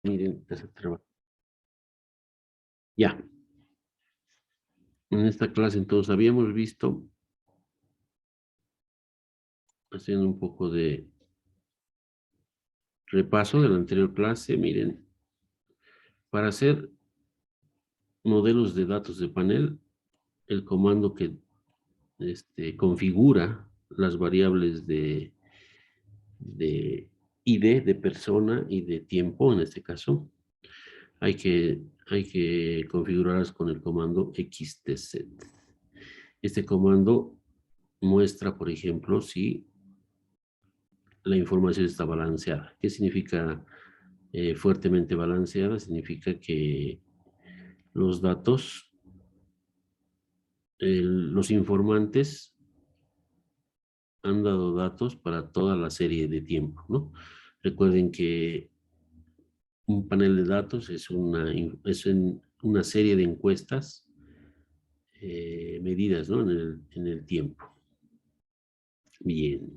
Miren, ya. En esta clase entonces habíamos visto, haciendo un poco de repaso de la anterior clase, miren, para hacer modelos de datos de panel, el comando que configura las variables de ID, de persona y de tiempo, en este caso, hay que configurarlas con el comando xtz. Este comando muestra, por ejemplo, si la información está balanceada. ¿Qué significa fuertemente balanceada? Significa que los datos, los informantes han dado datos para toda la serie de tiempo, ¿no? Recuerden que un panel de datos es una serie de encuestas medidas, ¿no? En el tiempo. Bien.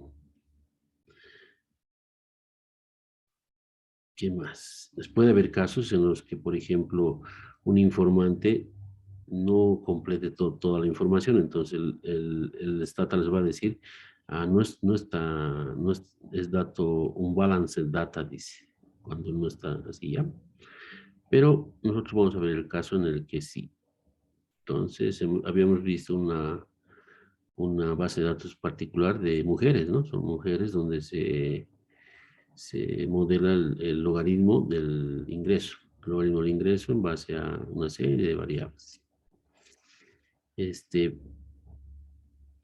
¿Qué más? Puede haber casos en los que, por ejemplo, un informante no complete toda la información, entonces el Stata les va a decir, no está, es dato, un balanced data, dice, cuando no está así ya. Pero nosotros vamos a ver el caso en el que sí. Entonces, habíamos visto una base de datos particular de mujeres, ¿no? Son mujeres donde se modela el logaritmo del ingreso. El logaritmo del ingreso en base a una serie de variables.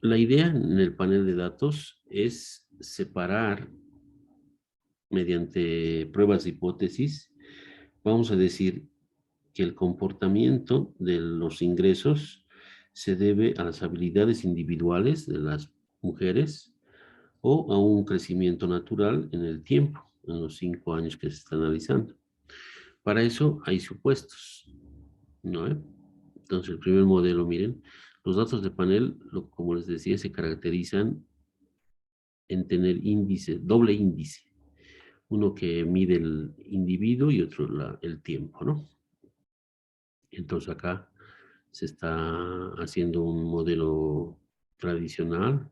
La idea en el panel de datos es separar mediante pruebas de hipótesis, vamos a decir que el comportamiento de los ingresos se debe a las habilidades individuales de las mujeres o a un crecimiento natural en el tiempo, en los 5 años que se está analizando. Para eso hay supuestos, ¿no? Entonces, el primer modelo, miren, los datos de panel, como les decía, se caracterizan en tener índice, doble índice, uno que mide el individuo y otro el tiempo, ¿no? Entonces acá se está haciendo un modelo tradicional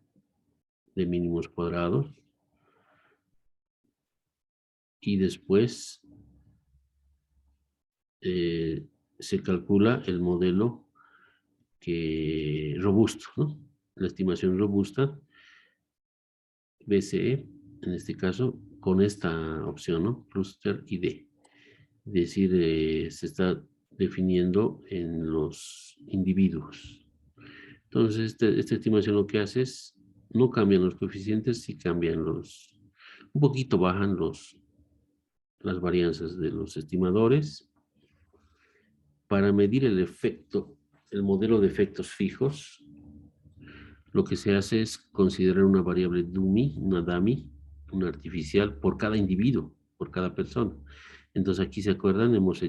de mínimos cuadrados y después se calcula el modelo robusto, ¿no? La estimación robusta, BCE, en este caso, con esta opción, ¿no? Cluster ID. Es decir, se está definiendo en los individuos. Entonces, esta estimación lo que hace es, no cambian los coeficientes, sí cambian un poquito bajan las varianzas de los estimadores. Para medir el efecto, el modelo de efectos fijos, lo que se hace es considerar una variable dummy, una artificial, por cada individuo, por cada persona. Entonces aquí se acuerdan, hemos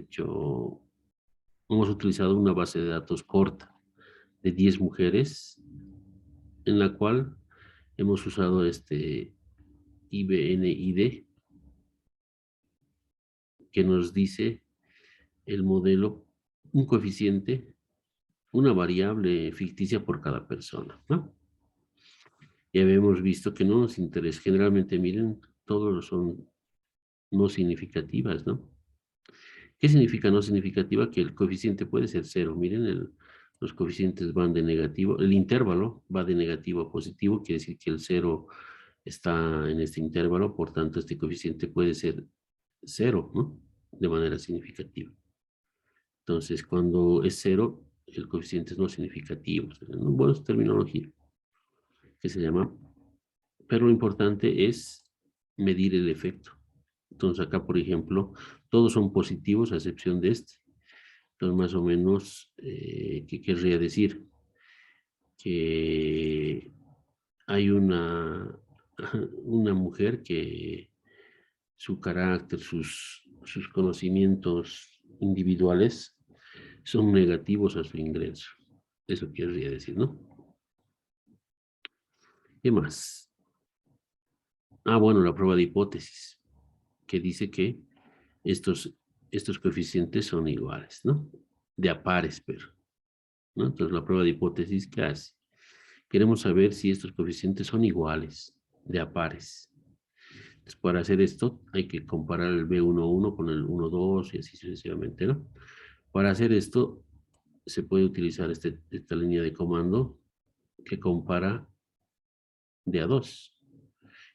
utilizado una base de datos corta de 10 mujeres, en la cual hemos usado este IBNID, que nos dice el modelo, un coeficiente, una variable ficticia por cada persona, ¿no? Ya habíamos visto que no nos interesa, generalmente, miren, todos son no significativas, ¿no? ¿Qué significa no significativa? Que el coeficiente puede ser cero. Miren, los coeficientes van de negativo, el intervalo va de negativo a positivo, quiere decir que el cero está en este intervalo, por tanto, este coeficiente puede ser cero, ¿no? De manera significativa. Entonces, cuando es cero, el coeficiente es no significativo. Bueno, es terminología que se llama, pero lo importante es medir el efecto. Entonces, acá, por ejemplo, todos son positivos a excepción de este. Entonces, más o menos, ¿qué querría decir? Que hay una mujer que su carácter, sus conocimientos individuales son negativos a su ingreso. Eso querría decir, ¿no? ¿Qué más? Bueno, la prueba de hipótesis, que dice que estos estos coeficientes son iguales, ¿no? De a pares, pero, ¿no? Entonces, la prueba de hipótesis, ¿qué hace? Queremos saber si estos coeficientes son iguales, de a pares. Entonces, para hacer esto, hay que comparar el B11 con el 12 y así sucesivamente, ¿no? Para hacer esto, se puede utilizar esta línea de comando que compara de a 2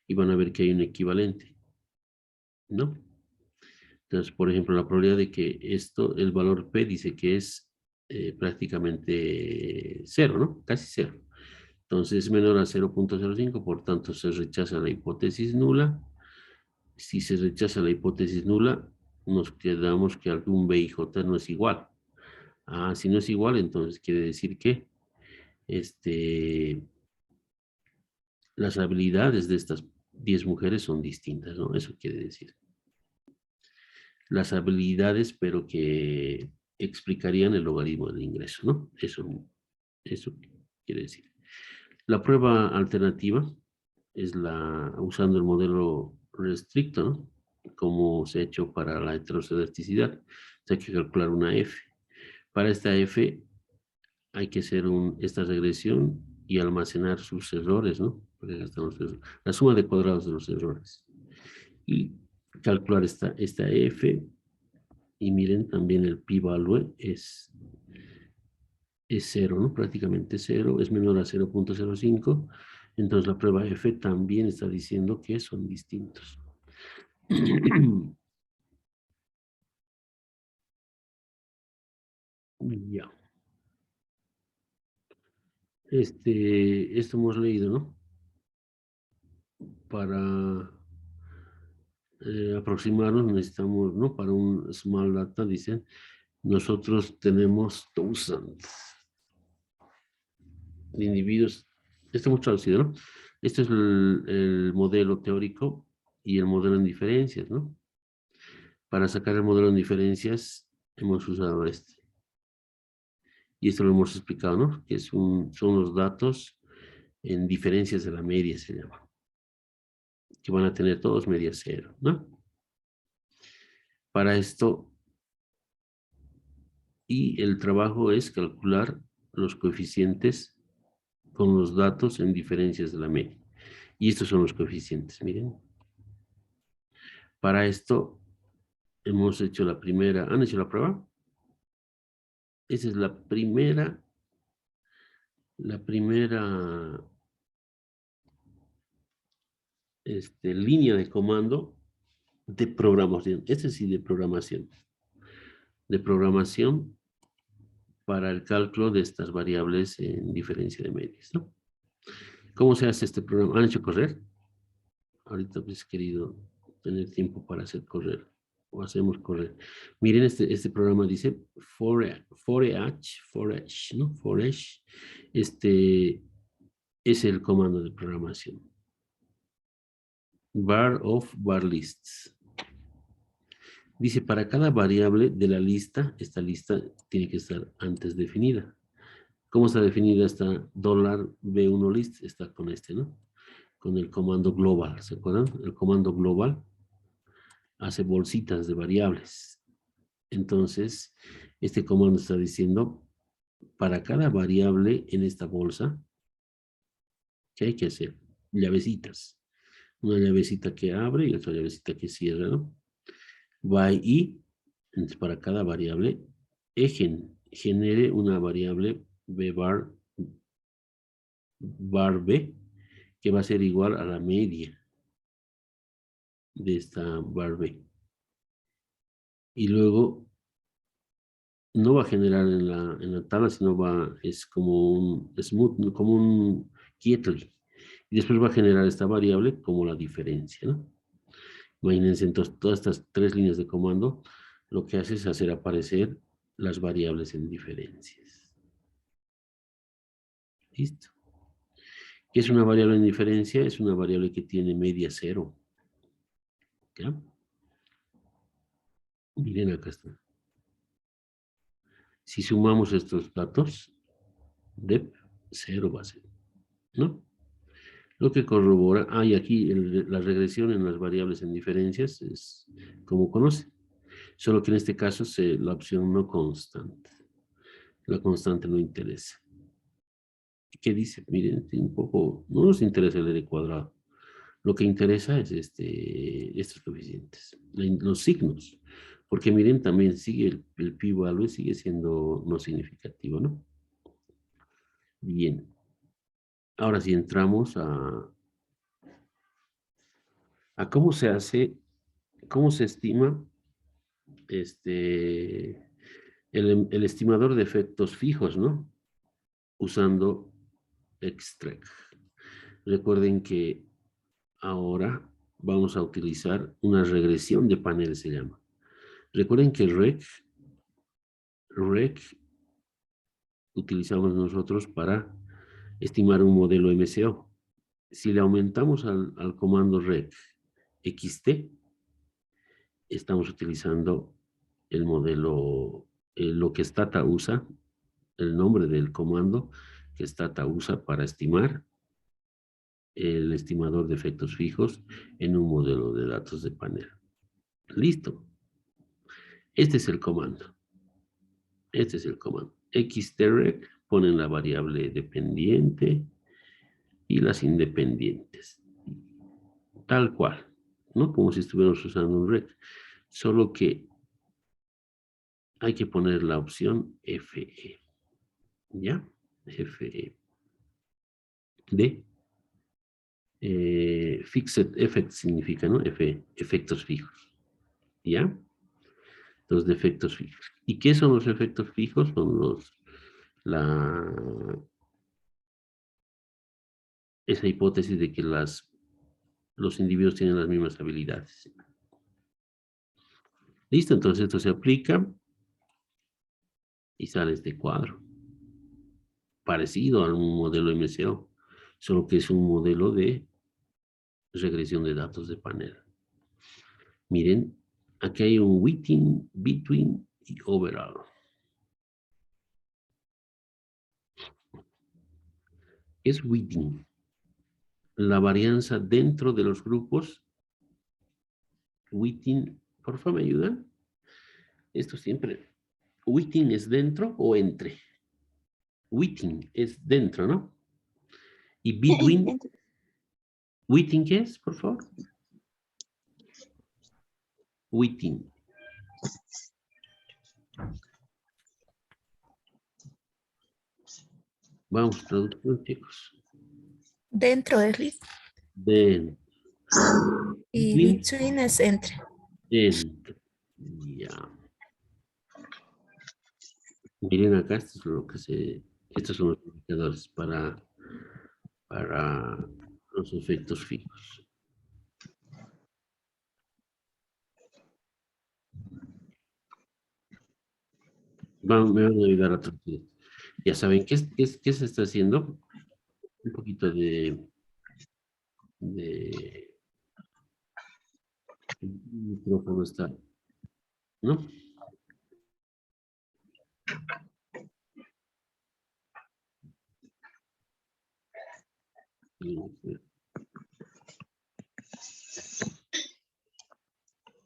y van a ver que hay un equivalente, ¿no? Entonces, por ejemplo, la probabilidad de que esto, el valor P dice que es prácticamente cero, ¿no? Casi cero. Entonces es menor a 0.05, por tanto se rechaza la hipótesis nula. Si se rechaza la hipótesis nula, nos quedamos que algún B y J no es igual. Ah, si no es igual, entonces quiere decir que este, las habilidades de estas 10 mujeres son distintas, ¿no? Eso quiere decir. Las habilidades, pero que explicarían el logaritmo del ingreso, ¿no? Eso quiere decir. La prueba alternativa es usando el modelo restricto, ¿no? Como se ha hecho para la heteroscedesticidad. Hay que calcular una F. Para esta F hay que hacer esta regresión y almacenar sus errores, ¿no? La suma de cuadrados de los errores. Y calcular esta F. Y miren, también el p-value es cero, ¿no? Prácticamente cero, es menor a 0.05. Entonces la prueba F también está diciendo que son distintos. Ya. Esto hemos leído, ¿no? Para aproximarnos necesitamos, ¿no? Para un small data, dicen, nosotros tenemos 1000 de individuos. Esto hemos traducido, ¿no? Este es el modelo teórico y el modelo en diferencias, ¿no? Para sacar el modelo en diferencias hemos usado este. Y esto lo hemos explicado, ¿no? Que son los datos en diferencias de la media, se llama. Que van a tener todos media cero, ¿no? Para esto, y el trabajo es calcular los coeficientes con los datos en diferencias de la media. Y estos son los coeficientes, miren. Para esto, hemos hecho la primera. ¿Han hecho la prueba? Esa es la primera línea de comando de programación. Este sí, de programación. De programación para el cálculo de estas variables en diferencia de medias, ¿no? ¿Cómo se hace este programa? ¿Han hecho correr? Ahorita pues querido tener tiempo para hacer correr. O hacemos correr. Miren, este programa dice for each, ¿no? For each. Es el comando de programación. Var of var lists. Dice, para cada variable de la lista, esta lista tiene que estar antes definida. ¿Cómo está definida esta $B1list? Está con ¿no? Con el comando global, ¿se acuerdan? El comando global hace bolsitas de variables. Entonces, este comando está diciendo, para cada variable en esta bolsa, ¿qué hay que hacer? Llavecitas. Una llavecita que abre y otra llavecita que cierra, ¿no? By y, entonces para cada variable, genere una variable b bar b, que va a ser igual a la media de esta bar b. Y luego no va a generar en la tabla, sino es como un smooth, como un quietly. Y después va a generar esta variable como la diferencia, ¿no? Imagínense, entonces, todas estas 3 líneas de comando, lo que hace es hacer aparecer las variables en diferencias. ¿Listo? ¿Qué es una variable en diferencia? Es una variable que tiene media cero. ¿Ya? Miren, acá está. Si sumamos estos datos, dep, cero va a ser, ¿no? Lo que corrobora, y aquí la regresión en las variables en diferencias es como conoce. Solo que en este caso la opción no constante. La constante no interesa. ¿Qué dice? Miren, un poco, no nos interesa el r cuadrado. Lo que interesa es estos coeficientes, los signos. Porque miren, también sigue el p-value, sigue siendo no significativo, ¿no? Bien. Ahora sí entramos a cómo se hace, cómo se estima el estimador de efectos fijos, ¿no? Usando Extrec. Recuerden que ahora vamos a utilizar una regresión de paneles, se llama. Recuerden que rec utilizamos nosotros para estimar un modelo MCO. Si le aumentamos al comando rec xt, estamos utilizando el modelo, lo que Stata usa, el nombre del comando que Stata usa para estimar el estimador de efectos fijos en un modelo de datos de panel. Listo. Este es el comando. Este es el comando. Xtrec ponen la variable dependiente y las independientes. Tal cual, ¿no? Como si estuviéramos usando un rec. Solo que hay que poner la opción FE. ¿Ya? FE. De Fixed Effect significa, ¿no? FE, efectos fijos. ¿Ya? Los de efectos fijos. ¿Y qué son los efectos fijos? Son la, esa hipótesis de que los individuos tienen las mismas habilidades. Listo, entonces esto se aplica y sale este cuadro. Parecido a un modelo MCO, solo que es un modelo de regresión de datos de panel. Miren, aquí hay un within, between y overall. Es within, la varianza dentro de los grupos. Within, por favor, ¿me ayudan? Esto siempre. Within es dentro o entre. Within es dentro, ¿no? Y between, within, ¿qué es, por favor? Within. Vamos, traducción, chicos. Dentro es Dentro. y between es entre. Dentro. Ya. Miren acá, esto es lo que estos son los indicadores para los efectos fijos. Me van a ayudar a traducir. Ya saben, ¿qué se está haciendo? Un poquito de micrófono está, ¿no?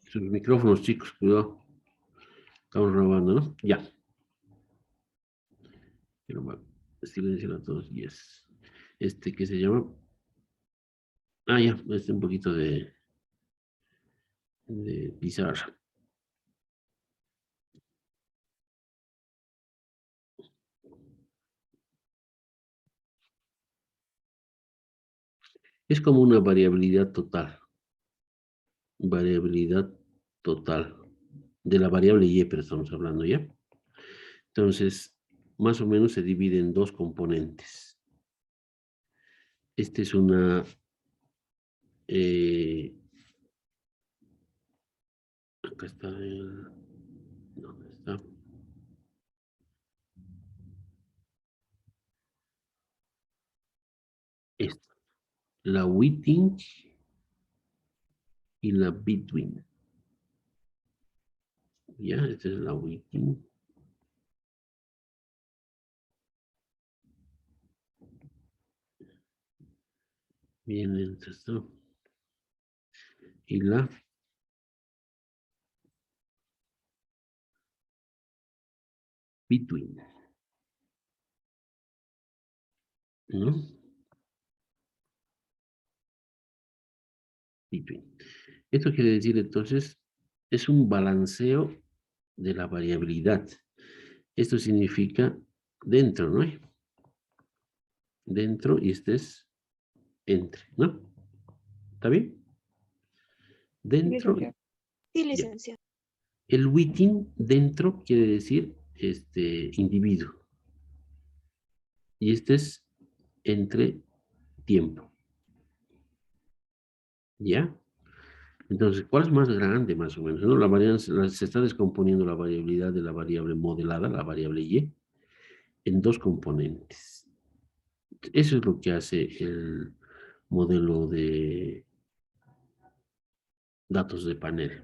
Sus micrófonos, chicos, cuidado. Estamos grabando, ¿no? Ya. Pero bueno, silenciar a todos, yes. ¿Qué se llama? Ah, ya, un poquito de pizarra. Es como una variabilidad total. Variabilidad total. De la variable y, pero estamos hablando ya. Entonces, más o menos se divide en dos componentes. Este es una... acá está ¿dónde está? Esta. La within y la between. Ya, esta es la within. Bien, esta está. Y la Between. ¿No? Between. Esto quiere decir entonces, es un balanceo de la variabilidad. Esto significa dentro, ¿no? Dentro y este es entre, ¿no? ¿Está bien? Sí, Dentro, licenciado. Sí, ya. licenciado. El within dentro quiere decir individuo. Y este es entre tiempo. ¿Ya? Entonces, ¿cuál es más grande más o menos? ¿No? Se está descomponiendo la variabilidad de la variable modelada, la variable y, en dos componentes. Eso es lo que hace el modelo de datos de panel.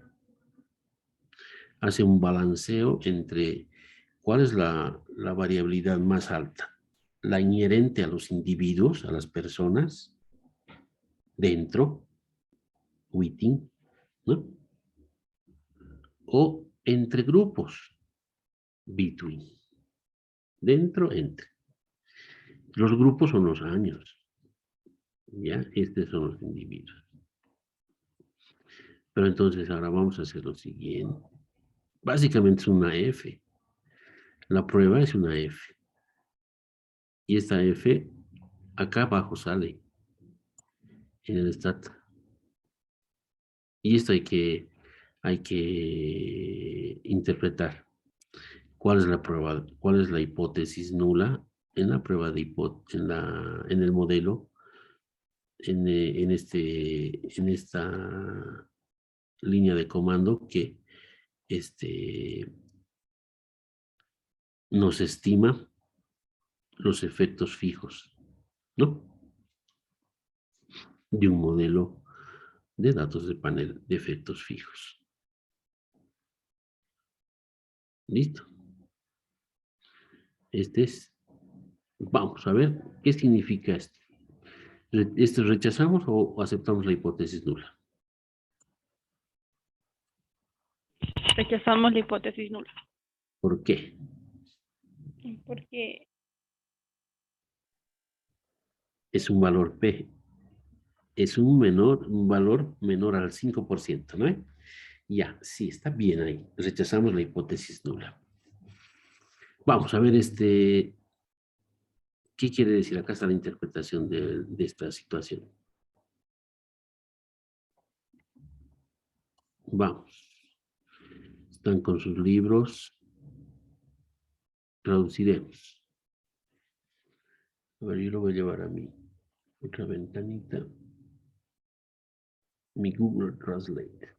Hace un balanceo entre cuál es la variabilidad más alta, la inherente a los individuos, a las personas, dentro, within, ¿no? O entre grupos, between, dentro, entre. Los grupos son los años, ¿ya? Estos son los individuos. Pero entonces ahora vamos a hacer lo siguiente. Básicamente es una F. La prueba es una F. Y esta F acá abajo sale en el stat. Y esto hay que interpretar. ¿Cuál es la prueba? ¿Cuál es la hipótesis nula en la prueba en el modelo, en esta línea de comando que nos estima los efectos fijos, ¿no? De un modelo de datos de panel de efectos fijos. ¿Listo? Vamos a ver qué significa esto. ¿Rechazamos o aceptamos la hipótesis nula? Rechazamos la hipótesis nula. ¿Por qué? Porque Es un valor P. Es un valor menor al 5%, ¿no? Ya, sí, está bien ahí. Rechazamos la hipótesis nula. Vamos a ver ¿qué quiere decir? Acá está la interpretación de esta situación. Vamos. Están con sus libros. Traduciremos. A ver, yo lo voy a llevar a mi otra ventanita. Mi Google Translate.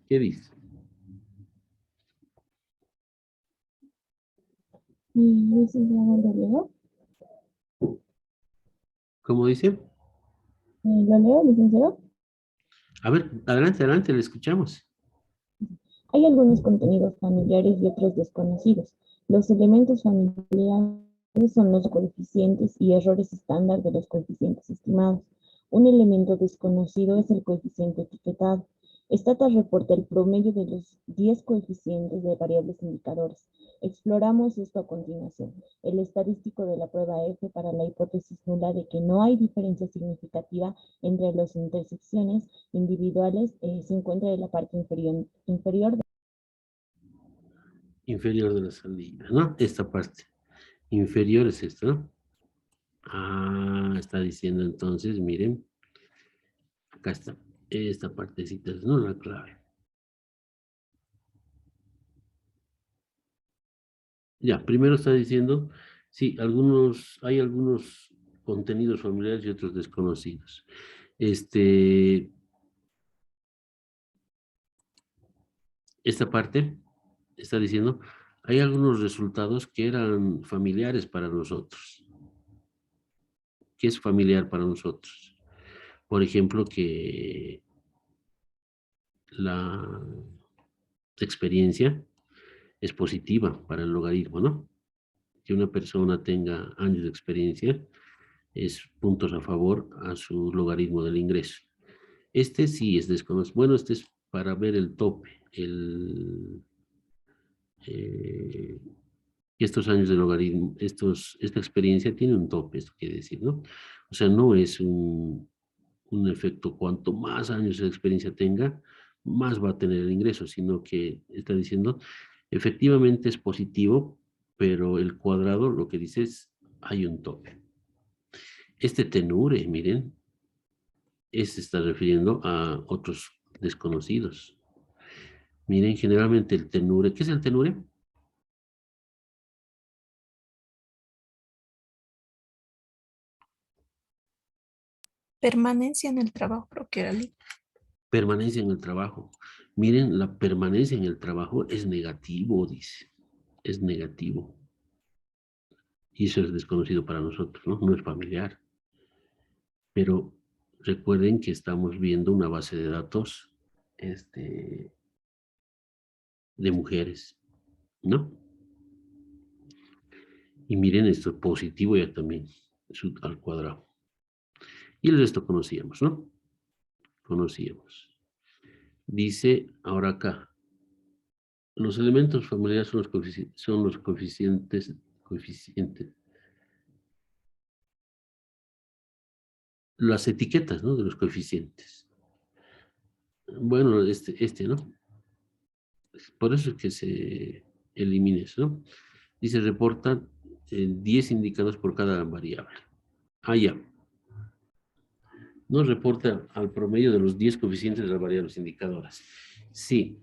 ¿Qué dice? Licenciado, ¿lo leo? ¿Cómo dice? ¿Lo leo, licenciado? A ver, adelante, adelante, le escuchamos. Hay algunos contenidos familiares y otros desconocidos. Los elementos familiares son los coeficientes y errores estándar de los coeficientes estimados. Un elemento desconocido es el coeficiente etiquetado. Stata reporta el promedio de los 10 coeficientes de variables indicadores. Exploramos esto a continuación. El estadístico de la prueba F para la hipótesis nula de que no hay diferencia significativa entre las intersecciones individuales se encuentra en la parte inferior Inferior de la salida, ¿no? Esta parte. Inferior es esta, ¿no? Ah, está diciendo entonces, miren. Acá está. Esta partecita es, ¿no? La clave. Ya, primero está diciendo, sí, hay algunos contenidos familiares y otros desconocidos. Esta parte está diciendo, hay algunos resultados que eran familiares para nosotros. ¿Qué es familiar para nosotros? Por ejemplo, que la experiencia es positiva para el logaritmo, ¿no? que una persona tenga años de experiencia es puntos a favor a su logaritmo del ingreso. Este sí es desconocido. Bueno, este es para ver el tope, estos años de logaritmo, esta experiencia tiene un tope, esto quiere decir, ¿no? O sea, no es un efecto, cuanto más años de experiencia tenga, más va a tener el ingreso, sino que está diciendo, efectivamente es positivo, pero el cuadrado lo que dice es, hay un tope. Este tenure, miren, se está refiriendo a otros desconocidos. Miren, generalmente el tenure, ¿qué es el tenure? Permanencia en el trabajo, creo que era Permanencia en el trabajo. Miren, la permanencia en el trabajo es negativo, dice. Es negativo. Y eso es desconocido para nosotros, ¿no? No es familiar. Pero recuerden que estamos viendo una base de datos de mujeres, ¿no? Y miren esto, positivo ya también, al cuadrado. Y el resto conocíamos, ¿no? Conocíamos. Dice ahora acá, los elementos familiares son los coeficientes. Las etiquetas, ¿no? De los coeficientes. Bueno, ¿no? Por eso es que se elimina eso, ¿no? Dice, reporta 10 indicadores por cada variable. Ah, ya. No reporta al promedio de los 10 coeficientes de las variables indicadoras. Sí,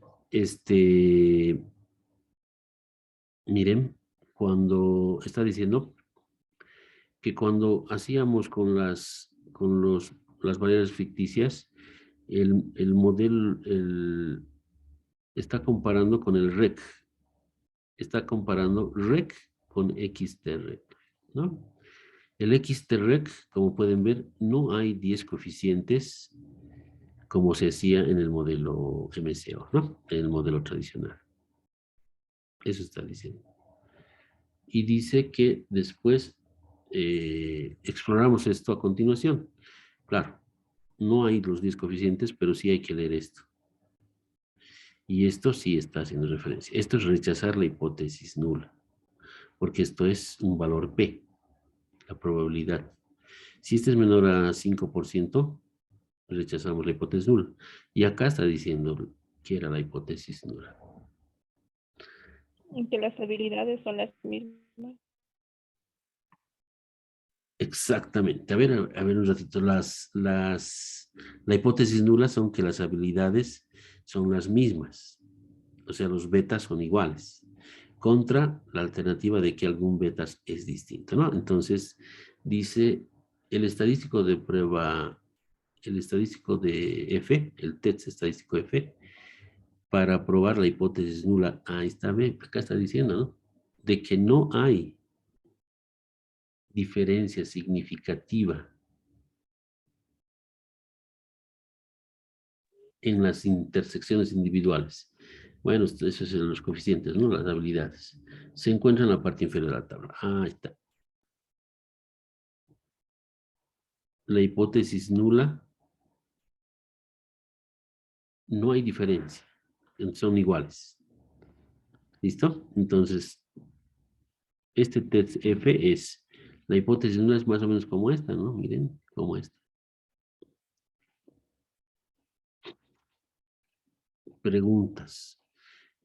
miren, cuando está diciendo que cuando hacíamos con las variables ficticias, el modelo está comparando con el REC. Está comparando REC con XTREC, ¿no? El XTREC, como pueden ver, no hay 10 coeficientes como se hacía en el modelo MCO, ¿no? En el modelo tradicional. Eso está diciendo. Y dice que después exploramos esto a continuación. Claro, no hay los 10 coeficientes, pero sí hay que leer esto. Y esto sí está haciendo referencia. Esto es rechazar la hipótesis nula, porque esto es un valor P, la probabilidad. Si este es menor a 5%, rechazamos la hipótesis nula. Y acá está diciendo que era la hipótesis nula. Y que las habilidades son las mismas. Exactamente. A ver un ratito. La hipótesis nula son que las habilidades son las mismas. O sea, los betas son iguales. Contra la alternativa de que algún beta es distinto, ¿no? Entonces, dice el estadístico de prueba, el estadístico de F, el test estadístico F, para probar la hipótesis nula. Ahí está, acá está diciendo, ¿no? De que no hay diferencia significativa en las intersecciones individuales. Bueno, eso es los coeficientes, ¿no? Las habilidades. Se encuentra en la parte inferior de la tabla. Ahí está. La hipótesis nula, no hay diferencia. Son iguales. ¿Listo? Entonces, este test F es, la hipótesis nula es más o menos como esta, ¿no? Miren, como esta. Preguntas.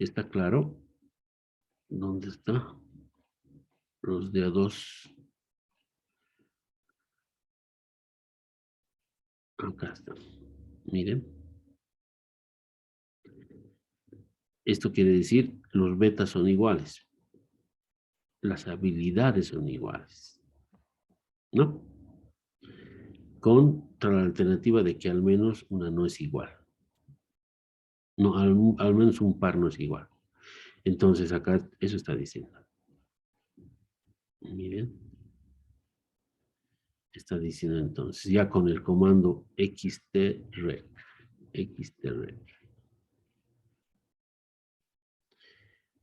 ¿Está claro? ¿Dónde está? Los de a dos. Acá está. Miren. Esto quiere decir, los betas son iguales. Las habilidades son iguales. ¿No? Contra la alternativa de que al menos una no es igual. No, al menos un par no es igual. Entonces acá eso está diciendo. Miren. Está diciendo entonces, ya con el comando xtrec.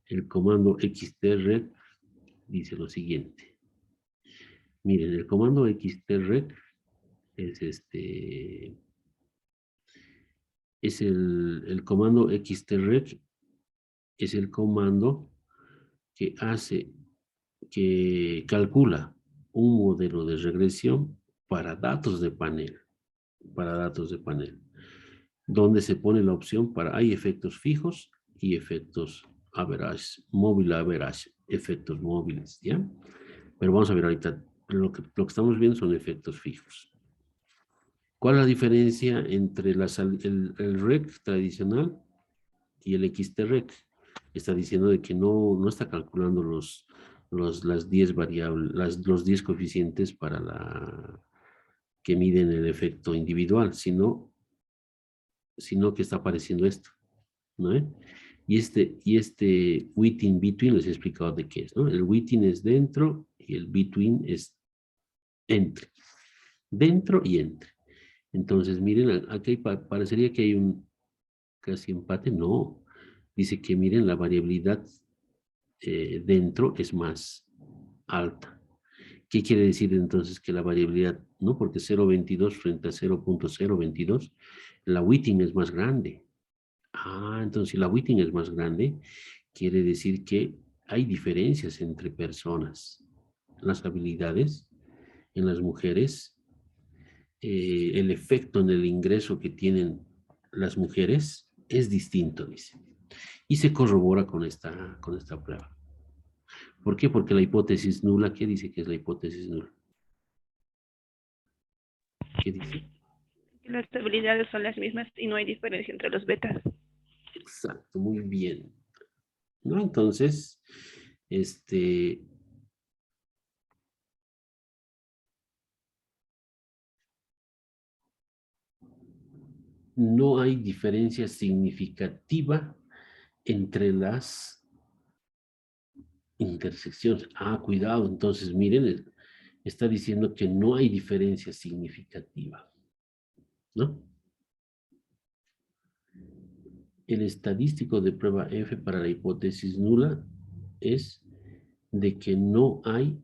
El comando xtrec dice lo siguiente. Miren, el comando xtrec es el comando xtrec es el comando que calcula un modelo de regresión para datos de panel, donde se pone la opción hay efectos fijos y efectos average, móvil average, efectos móviles, ¿ya? Pero vamos a ver ahorita, lo que estamos viendo son efectos fijos. ¿Cuál es la diferencia entre el REC tradicional y el XTREC? Está diciendo de que no está calculando las 10 variables, los 10 coeficientes que miden el efecto individual, sino que está apareciendo esto, ¿no? Y este within between les he explicado de qué es, ¿no? El within es dentro y el between es entre. Dentro y entre. Entonces, miren, aquí parecería que hay un casi empate. No. Dice que miren, la variabilidad dentro es más alta. ¿Qué quiere decir entonces que la variabilidad? No, porque 0.22 frente a 0.022, la weighting es más grande. Ah, entonces si la weighting es más grande, quiere decir que hay diferencias entre personas. Las habilidades en las mujeres, el efecto en el ingreso que tienen las mujeres es distinto, dice. Y se corrobora con esta prueba. ¿Por qué? Porque la hipótesis nula, ¿qué dice que es la hipótesis nula? ¿Qué dice? Las habilidades son las mismas y no hay diferencia entre los betas. Exacto, muy bien. ¿No? Entonces, no hay diferencia significativa entre las intersecciones. Ah, cuidado, entonces miren, está diciendo que no hay diferencia significativa, ¿no? El estadístico de prueba F para la hipótesis nula es de que no hay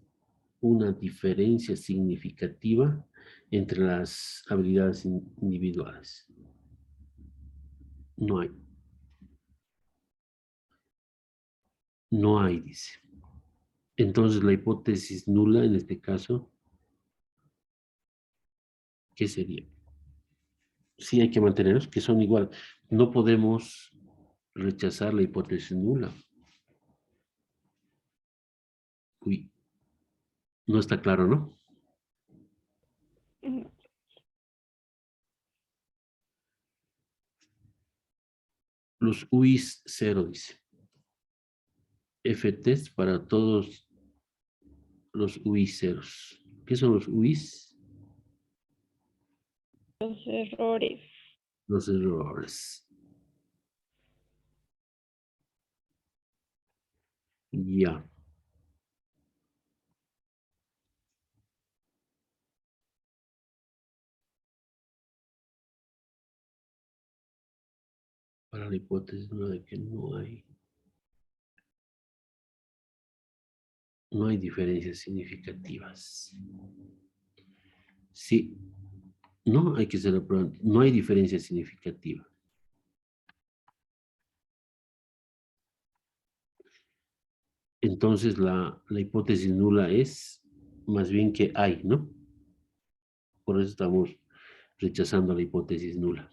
una diferencia significativa entre las habilidades individuales. No hay. No hay, dice. Entonces, la hipótesis nula, en este caso, ¿qué sería? Sí hay que mantenerlos, que son igual. No podemos rechazar la hipótesis nula. Uy, no está claro, ¿no? Mm, Los UIs 0, dice. F-test para todos los UIs ceros. ¿Qué son los UIs? Los errores. Los errores. Ya. Para la hipótesis nula de que no hay diferencias significativas. Sí, no hay que ser la prueba. No hay diferencia significativa. Entonces la hipótesis nula es más bien que hay, ¿no? Por eso estamos rechazando la hipótesis nula.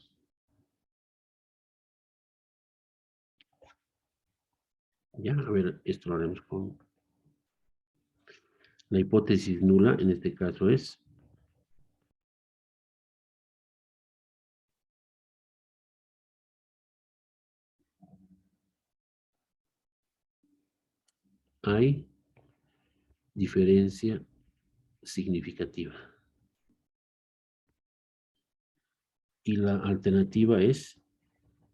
Ya, a ver, esto lo haremos con la hipótesis nula, en este caso es hay diferencia significativa. Y la alternativa es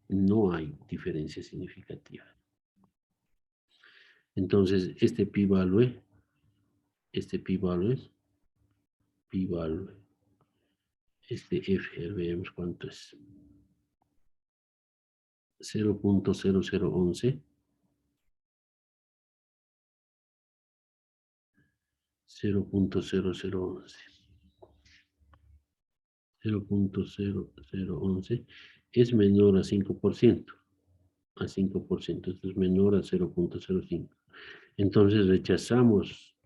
no hay diferencia significativa. Entonces, este p-value, este f, veamos cuánto es. 0.0011 0.0011. 0.0011 es menor a 5%. A 5%, esto es menor a 0.05. Entonces rechazamos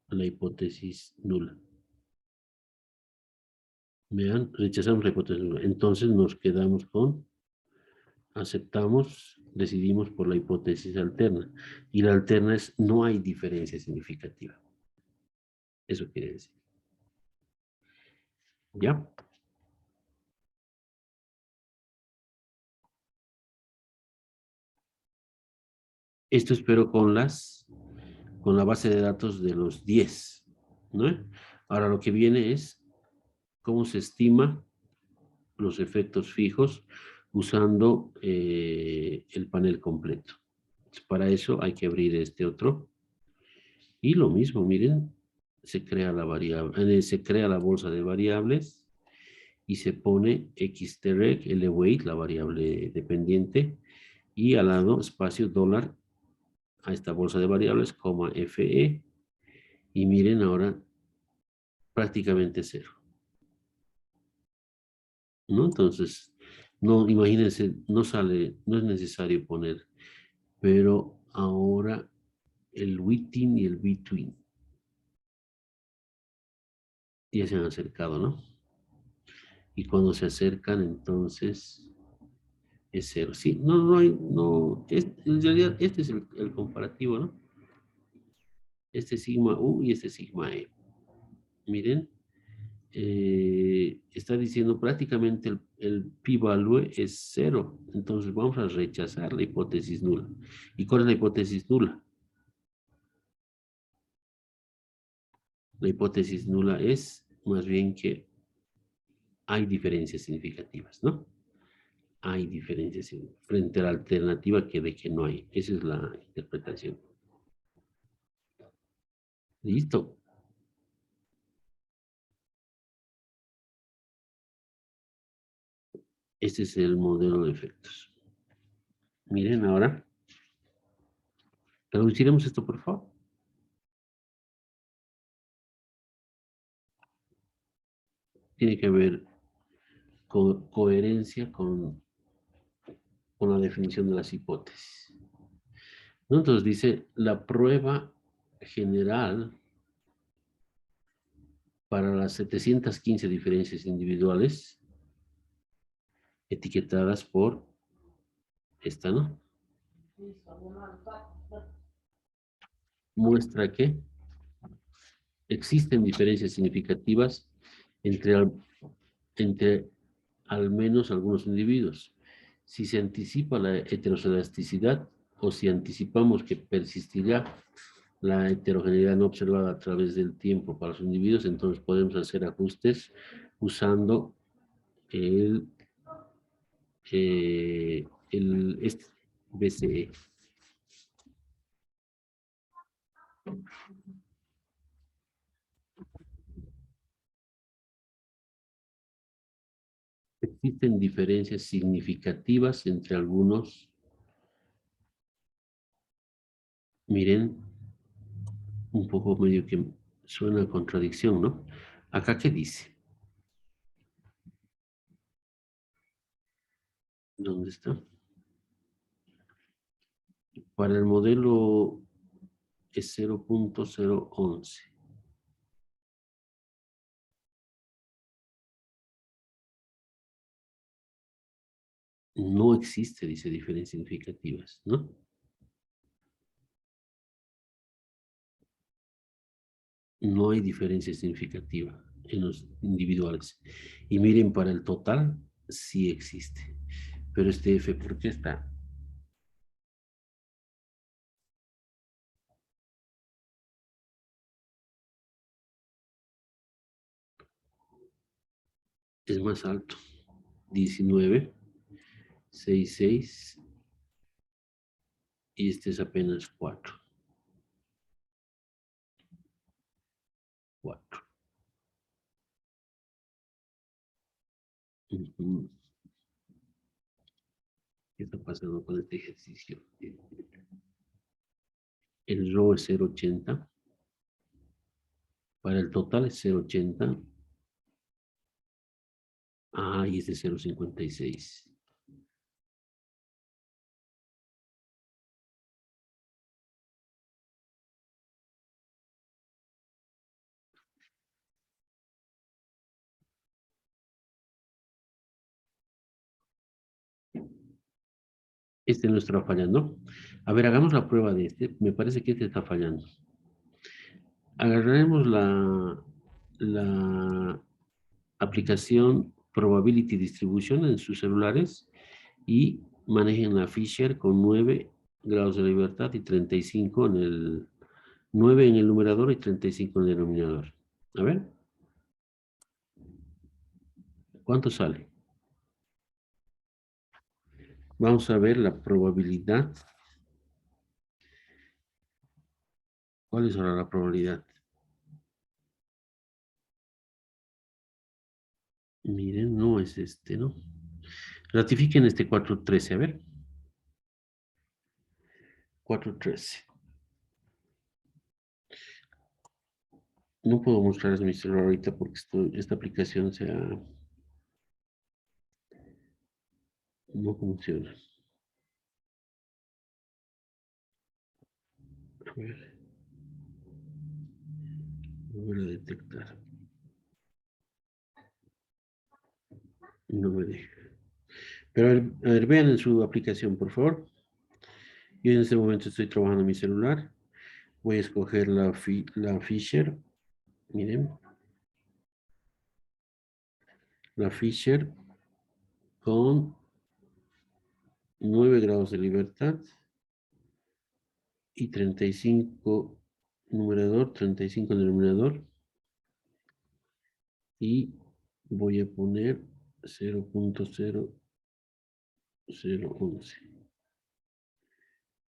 la hipótesis nula. Vean, rechazamos la hipótesis nula. Entonces nos quedamos con, aceptamos, decidimos por la hipótesis alterna. Y la alterna es, no hay diferencia significativa. Eso quiere decir. ¿Ya? Esto espero con la base de datos de los 10, ¿no? Ahora lo que viene es cómo se estima los efectos fijos usando el panel completo. Para eso hay que abrir este otro. Y lo mismo, miren, se crea la variable, se crea la bolsa de variables y se pone xtreg, lweight, la variable dependiente, y al lado espacio dólar a esta bolsa de variables, coma fe, y miren ahora prácticamente cero, ¿no? Entonces, no, imagínense, no sale, no es necesario poner, pero ahora el within y el between ya se han acercado, ¿no? Y cuando se acercan, entonces es cero. Sí, no hay, no, en realidad este es el comparativo, ¿no? Este sigma U y este sigma E. Miren, está diciendo prácticamente el p-value es cero. Entonces vamos a rechazar la hipótesis nula. ¿Y cuál es la hipótesis nula? La hipótesis nula es más bien que hay diferencias significativas, ¿no? Hay diferencias frente a la alternativa que de que no hay. Esa es la interpretación. Listo. Este es el modelo de efectos. Miren ahora. Traduciremos esto, por favor. Tiene que haber coherencia con la definición de las hipótesis. ¿No? Entonces dice, la prueba general para las 715 diferencias individuales etiquetadas por esta, ¿no? Muestra que existen diferencias significativas entre al menos algunos individuos. Si se anticipa la heteroscedasticidad o si anticipamos que persistirá la heterogeneidad no observada a través del tiempo para los individuos, entonces podemos hacer ajustes usando este BCE. Existen diferencias significativas entre algunos. Miren, un poco medio que suena a contradicción, ¿no? Acá, ¿qué dice? ¿Dónde está? Para el modelo es 0.011. No existe, dice, diferencias significativas, ¿no? No hay diferencia significativa en los individuales. Y miren, para el total sí existe. Pero este F, ¿por qué está? Es más alto. 19, 66, y este es apenas 4. 4. ¿Qué está pasando con este ejercicio? El RO es 0.80. Para el total es 0,80. Ah, y es de 0,56. Este no está fallando. A ver, hagamos la prueba de este. Me parece que este está fallando. Agarraremos la aplicación Probability Distribution en sus celulares y manejen la Fisher con 9 grados de libertad y 35 en el 9 en el numerador y 35 en el denominador. A ver. ¿Cuánto sale? Vamos a ver la probabilidad. ¿Cuál es ahora la probabilidad? Miren, no es este, ¿no? Ratifiquen este 413, a ver. 413. No puedo mostrarles mi celular ahorita porque esta aplicación no funciona. A ver. Volver a detectar. No me deja. Pero a ver, vean en su aplicación, por favor. Yo en este momento estoy trabajando en mi celular. Voy a escoger la Fisher. Miren. La Fisher con 9 grados de libertad y 35 numerador, 35 denominador. Y voy a poner 0.0011.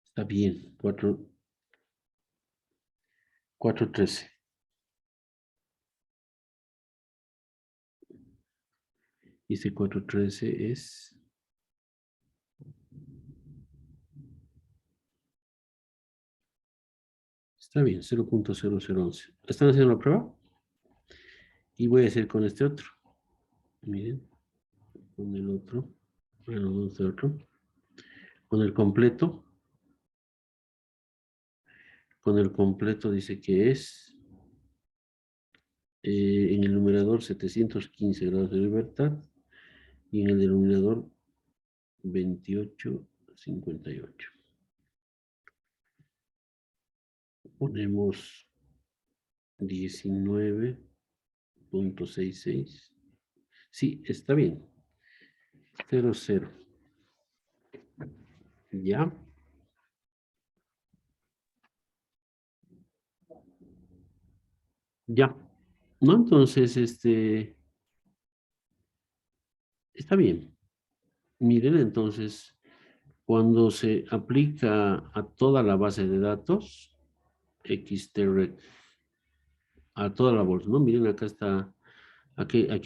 Está bien, 413. Y este 413 es... Está bien, 0.0011. ¿Están haciendo la prueba? Y voy a hacer con este otro. Miren, con el otro. Bueno, no este otro. Con el completo. Con el completo dice que es... en el numerador 715 grados de libertad. Y en el denominador 28,58. Ponemos 19.66. Sí, está bien. 00. Ya. Ya. ¿No? Entonces, está bien. Miren, entonces, cuando se aplica a toda la base de datos, XTREC, a toda la bolsa, ¿no? Miren, acá está, aquí hay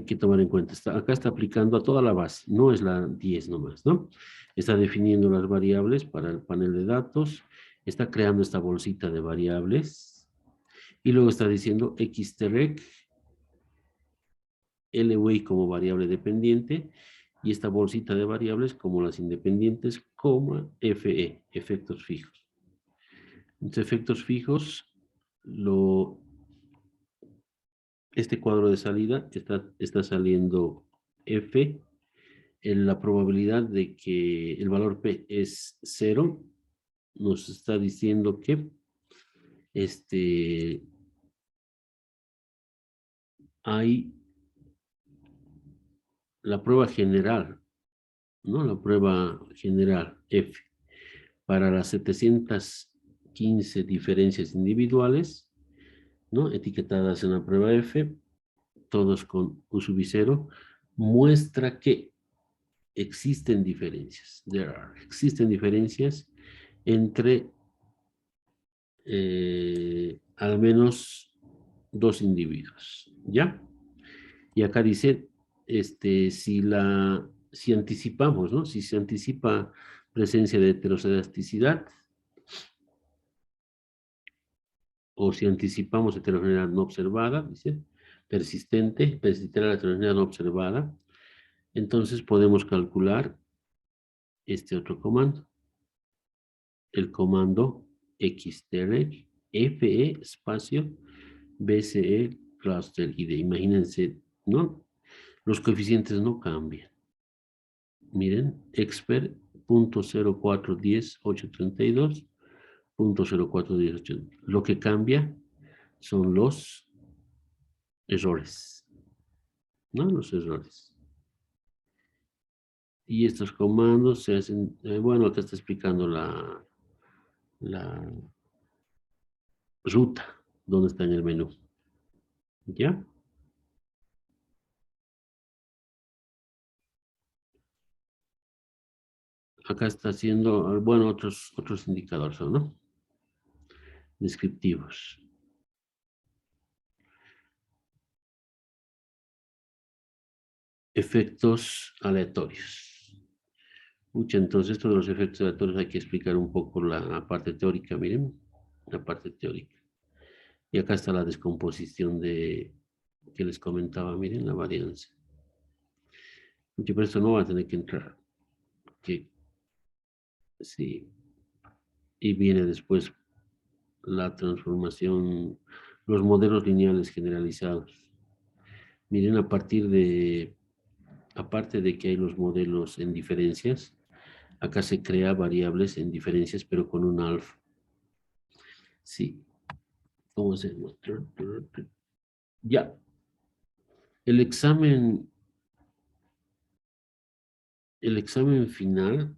que tomar en cuenta, acá está aplicando a toda la base, no es la 10 nomás, ¿no? Está definiendo las variables para el panel de datos, está creando esta bolsita de variables, y luego está diciendo XTREC, LWay como variable dependiente, y esta bolsita de variables como las independientes, coma, FE, efectos fijos. Los efectos fijos, este cuadro de salida está saliendo F, en la probabilidad de que el valor P es 0, nos está diciendo que hay la prueba general, ¿no? La prueba general F para las 715 diferencias individuales, ¿no? Etiquetadas en la prueba F, todos con U sub i 0, muestra que existen diferencias. Existen diferencias entre al menos 2 individuos, ¿ya? Y acá dice, si anticipamos, ¿no? Si se anticipa presencia de heterozelasticidad o si anticipamos heterogeneidad no observada, dice, persistirá la heterogeneidad no observada, entonces podemos calcular este otro comando, el comando xtreg fe espacio bce cluster id. Imagínense, ¿no? Los coeficientes no cambian. Miren, expert .0410.832, .0410.832. Lo que cambia son los errores, ¿no? Los errores. Y estos comandos se hacen, bueno, acá está explicando la ruta, donde está en el menú. ¿Ya? Acá está haciendo, bueno, otros indicadores, ¿no? Descriptivos. Efectos aleatorios. Mucha, entonces, esto de los efectos aleatorios hay que explicar un poco la parte teórica, miren, la parte teórica. Y acá está la descomposición que les comentaba, miren, la varianza. Mucho, pero esto no va a tener que entrar. Que, sí. Y viene después la transformación, los modelos lineales generalizados. Miren, aparte de que hay los modelos en diferencias, acá se crea variables en diferencias, pero con un alfa. Sí. ¿Cómo se muestra? Ya. El examen final,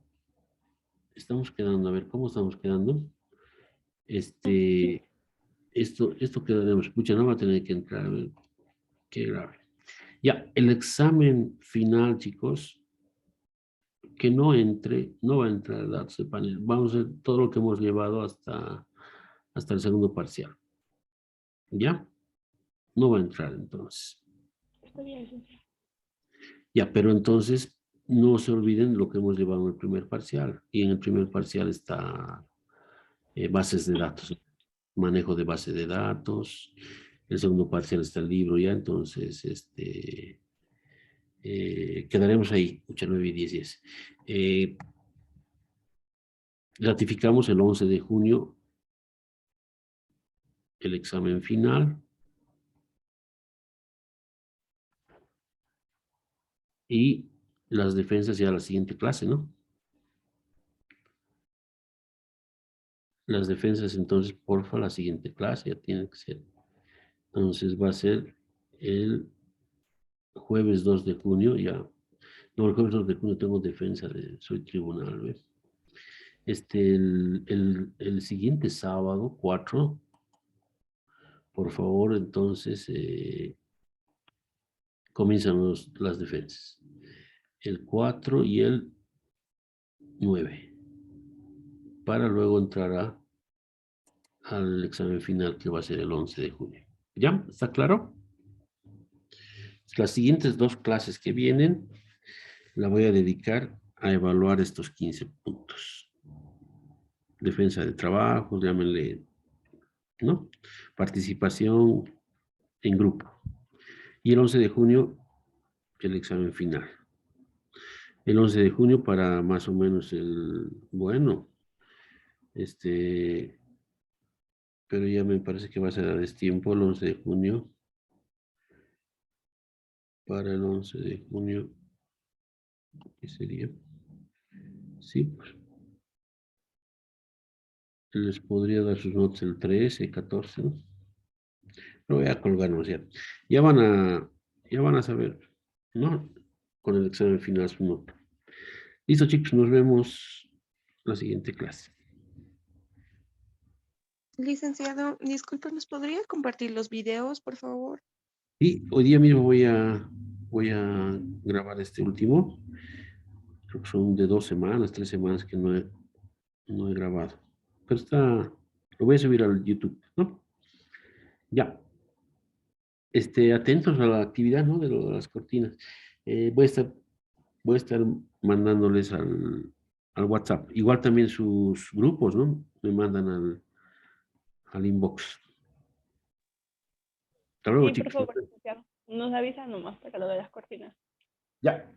estamos quedando, a ver, ¿cómo estamos quedando? Esto quedaremos, escucha, no va a tener que entrar, a ver, qué grave. Ya, el examen final, chicos, que no entre, no va a entrar datos de panel. Vamos a ver todo lo que hemos llevado hasta el segundo parcial. ¿Ya? No va a entrar entonces. Está bien, licenciado. Ya, pero entonces no se olviden lo que hemos llevado en el primer parcial. Y en el primer parcial está bases de datos, manejo de base de datos. El segundo parcial está el libro ya, entonces quedaremos ahí, 8, 9 y 10, 10. Ratificamos el 11 de junio el examen final. Y las defensas ya la siguiente clase, ¿no? Las defensas, entonces, porfa, la siguiente clase ya tiene que ser. Entonces va a ser el jueves 2 de junio, ya. No, el jueves 2 de junio tengo defensa, soy tribunal, ¿ves? El siguiente sábado, 4, por favor, entonces, comienzan las defensas. El 4 y el 9. Para luego entrar al examen final que va a ser el 11 de junio. ¿Ya? ¿Está claro? Las siguientes 2 clases que vienen la voy a dedicar a evaluar estos 15 puntos. Defensa de trabajo, llámenle, ¿no? Participación en grupo. Y el 11 de junio, el examen final. El 11 de junio para más o menos bueno, pero ya me parece que va a ser a destiempo el 11 de junio. Para el 11 de junio, ¿qué sería? Sí, pues. Les podría dar sus notas el 13, 14, ¿no? Lo voy a colgarnos ya. Ya van a saber, ¿no? Con el examen final su nota. Listo, chicos, nos vemos la siguiente clase. Licenciado, disculpe, ¿nos podría compartir los videos, por favor? Y hoy día mismo voy a grabar este último. Creo que son de 2 semanas, 3 semanas que no he grabado. Pero lo voy a subir al YouTube, ¿no? Ya. Atentos a la actividad, ¿no? De las cortinas. Voy a estar mandándoles al WhatsApp. Igual también sus grupos, ¿no? Me mandan al inbox. Hasta luego, Sí, por chicos. favor, licenciado. Nos avisa nomás para lo de las cortinas. Ya.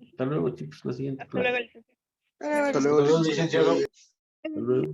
Hasta luego, chicos. La siguiente Hasta luego, clase. licenciado. Hasta Hasta luego, licenciado. Hasta luego.